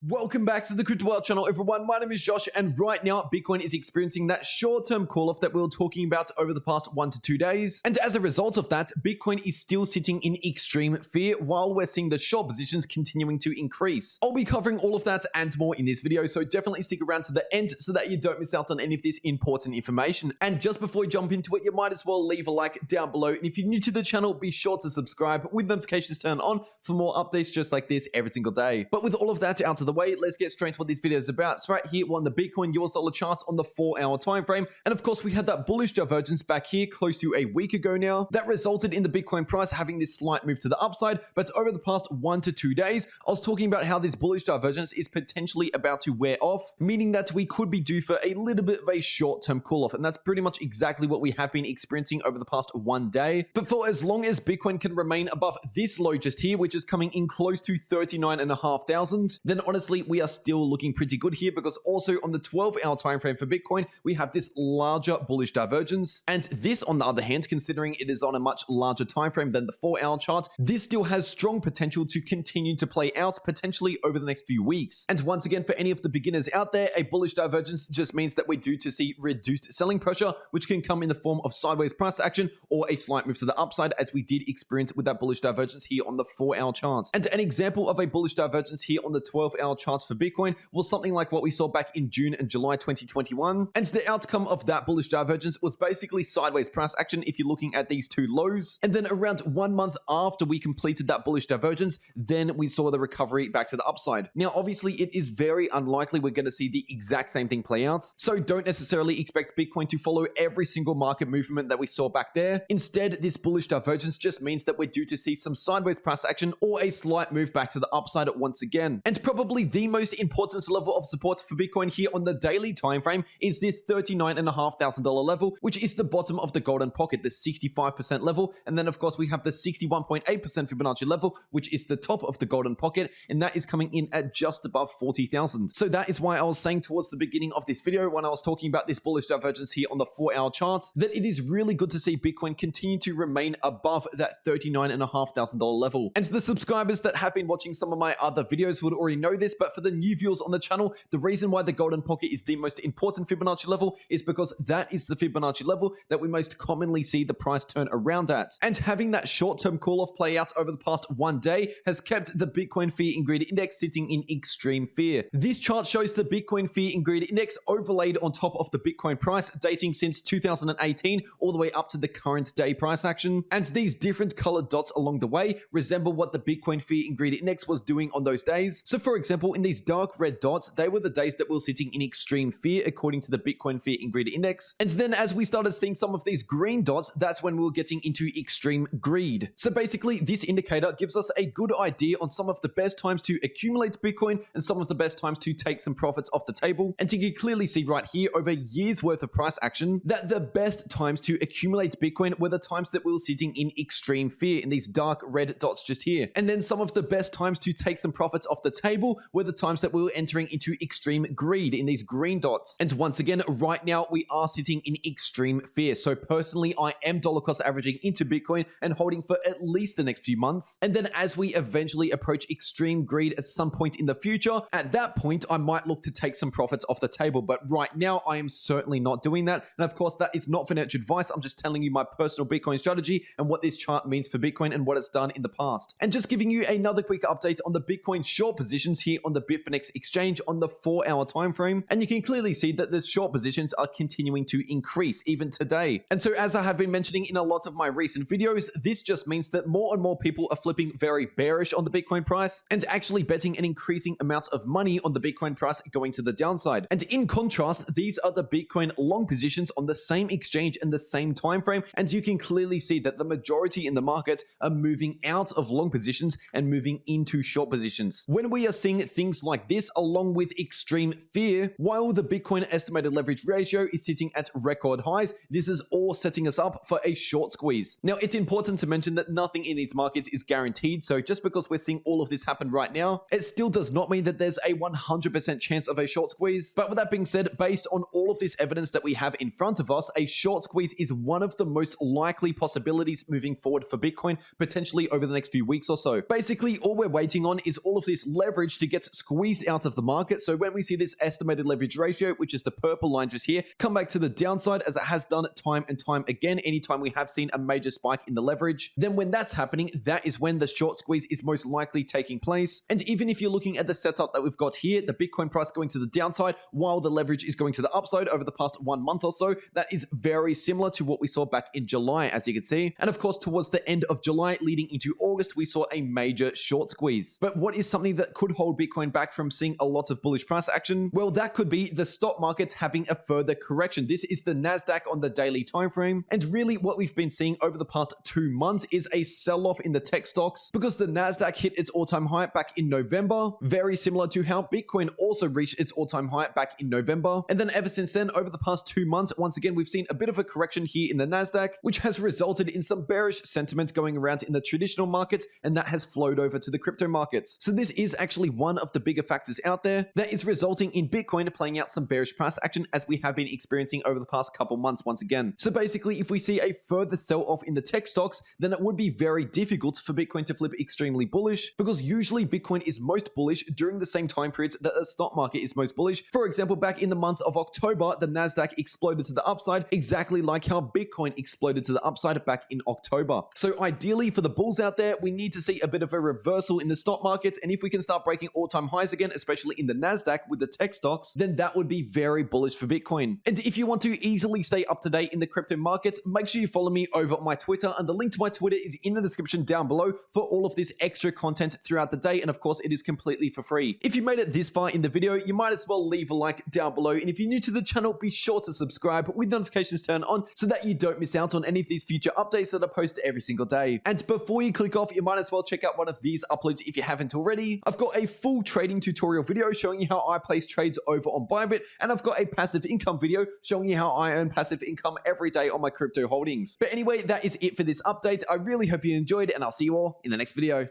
Welcome back to the cryptoworld channel, everyone. My name is Josh, and right now Bitcoin is experiencing that short-term call-off that we were talking about over the past 1 to 2 days. And as a result of that, Bitcoin is still sitting in extreme fear while we're seeing the short positions continuing to increase. I'll be covering all of that and more in this video, so definitely stick around to the end so that you don't miss out on any of this important information. And just before we jump into it, you might as well leave a like down below. And if you're new to the channel, be sure to subscribe with notifications turned on for more updates just like this every single day. But with all of that out of the way, let's get straight to what this video is about. So right here, we're on the Bitcoin US dollar chart on the 4-hour time frame. And of course, we had that bullish divergence back here close to a week ago now. That resulted in the Bitcoin price having this slight move to the upside. But over the past 1 to 2 days, I was talking about how this bullish divergence is potentially about to wear off, meaning that we could be due for a little bit of a short-term cool-off. And that's pretty much exactly what we have been experiencing over the past 1 day. But for as long as Bitcoin can remain above this low just here, which is coming in close to 39,500, then honestly, we are still looking pretty good here, because also on the 12-hour time frame for Bitcoin, we have this larger bullish divergence. And this, on the other hand, considering it is on a much larger time frame than the 4-hour chart, this still has strong potential to continue to play out potentially over the next few weeks. And once again, for any of the beginners out there, a bullish divergence just means that we're due to see reduced selling pressure, which can come in the form of sideways price action or a slight move to the upside, as we did experience with that bullish divergence here on the 4-hour chart. And an example of a bullish divergence here on the 12-hour charts for Bitcoin was something like what we saw back in June and July 2021. And the outcome of that bullish divergence was basically sideways price action if you're looking at these two lows. And then around 1 month after we completed that bullish divergence, then we saw the recovery back to the upside. Now, obviously, it is very unlikely we're going to see the exact same thing play out. So don't necessarily expect Bitcoin to follow every single market movement that we saw back there. Instead, this bullish divergence just means that we're due to see some sideways price action or a slight move back to the upside once again. And probably the most important level of support for Bitcoin here on the daily time frame is this $39,500 level, which is the bottom of the golden pocket, the 65% level. And then of course we have the 61.8% Fibonacci level, which is the top of the golden pocket, and that is coming in at just above 40,000. So that is why I was saying towards the beginning of this video, when I was talking about this bullish divergence here on the 4-hour chart, that it is really good to see Bitcoin continue to remain above that $39,500 level. And the subscribers that have been watching some of my other videos would already know this, but for the new viewers on the channel, the reason why the golden pocket is the most important Fibonacci level is because that is the Fibonacci level that we most commonly see the price turn around at. And having that short-term call-off play out over the past 1 day has kept the Bitcoin Fear and Greed Index sitting in extreme fear. This chart shows the Bitcoin Fear and Greed Index overlaid on top of the Bitcoin price, dating since 2018 all the way up to the current day price action. And these different colored dots along the way resemble what the Bitcoin Fear and Greed Index was doing on those days. So for example, in these dark red dots, they were the days that we were sitting in extreme fear according to the Bitcoin Fear and Greed Index. And then as we started seeing some of these green dots, that's when we were getting into extreme greed. So basically, this indicator gives us a good idea on some of the best times to accumulate Bitcoin and some of the best times to take some profits off the table. And you can clearly see right here over years worth of price action that the best times to accumulate Bitcoin were the times that we were sitting in extreme fear in these dark red dots just here. And then some of the best times to take some profits off the table were the times that we were entering into extreme greed in these green dots. And once again, right now we are sitting in extreme fear. So personally, I am dollar cost averaging into Bitcoin and holding for at least the next few months. And then as we eventually approach extreme greed at some point in the future, at that point, I might look to take some profits off the table. But right now, I am certainly not doing that. And of course, that is not financial advice. I'm just telling you my personal Bitcoin strategy and what this chart means for Bitcoin and what it's done in the past. And just giving you another quick update on the Bitcoin short positions here on the Bitfinex exchange on the 4-hour time frame. And you can clearly see that the short positions are continuing to increase even today. And so as I have been mentioning in a lot of my recent videos, this just means that more and more people are flipping very bearish on the Bitcoin price and actually betting an increasing amount of money on the Bitcoin price going to the downside. And in contrast, these are the Bitcoin long positions on the same exchange and the same time frame. And you can clearly see that the majority in the market are moving out of long positions and moving into short positions. When we are seeing things like this along with extreme fear, while the Bitcoin estimated leverage ratio is sitting at record highs, this is all setting us up for a short squeeze. Now, it's important to mention that nothing in these markets is guaranteed. So just because we're seeing all of this happen right now, it still does not mean that there's a 100% chance of a short squeeze. But with that being said, based on all of this evidence that we have in front of us, a short squeeze is one of the most likely possibilities moving forward for Bitcoin, potentially over the next few weeks or so. Basically, all we're waiting on is all of this leverage to get squeezed out of the market. So when we see this estimated leverage ratio, which is the purple line just here, come back to the downside, as it has done time and time again anytime we have seen a major spike in the leverage, then when that's happening, that is when the short squeeze is most likely taking place. And even if you're looking at the setup that we've got here, the Bitcoin price going to the downside while the leverage is going to the upside over the past 1 month or so, that is very similar to what we saw back in July, as you can see. And of course, towards the end of July leading into August, we saw a major short squeeze. But what is something that could hold Bitcoin back from seeing a lot of bullish price action? Well, that could be the stock market having a further correction. This is the Nasdaq on the daily time frame. And really what we've been seeing over the past 2 months is a sell-off in the tech stocks, because the Nasdaq hit its all-time high back in November, very similar to how Bitcoin also reached its all-time high back in November. And then ever since then, over the past 2 months, once again, we've seen a bit of a correction here in the Nasdaq, which has resulted in some bearish sentiment going around in the traditional markets, and that has flowed over to the crypto markets. So this is actually one of the bigger factors out there that is resulting in Bitcoin playing out some bearish price action, as we have been experiencing over the past couple months once again. So basically, if we see a further sell-off in the tech stocks, then it would be very difficult for Bitcoin to flip extremely bullish, because usually Bitcoin is most bullish during the same time periods that the stock market is most bullish. For example, back in the month of October, the Nasdaq exploded to the upside, exactly like how Bitcoin exploded to the upside back in October. So ideally for the bulls out there, we need to see a bit of a reversal in the stock markets, and if we can start breaking all-time highs again, especially in the Nasdaq with the tech stocks, then that would be very bullish for Bitcoin. And if you want to easily stay up to date in the crypto markets, make sure you follow me over on my Twitter, and the link to my Twitter is in the description down below for all of this extra content throughout the day, and of course it is completely for free. If you made it this far in the video, you might as well leave a like down below, and if you're new to the channel, be sure to subscribe with notifications turned on so that you don't miss out on any of these future updates that I post every single day. And before you click off, you might as well check out one of these uploads if you haven't already. I've got a full trading tutorial video showing you how I place trades over on Bybit, and I've got a passive income video showing you how I earn passive income every day on my crypto holdings. But anyway, that is it for this update. I really hope you enjoyed, and I'll see you all in the next video.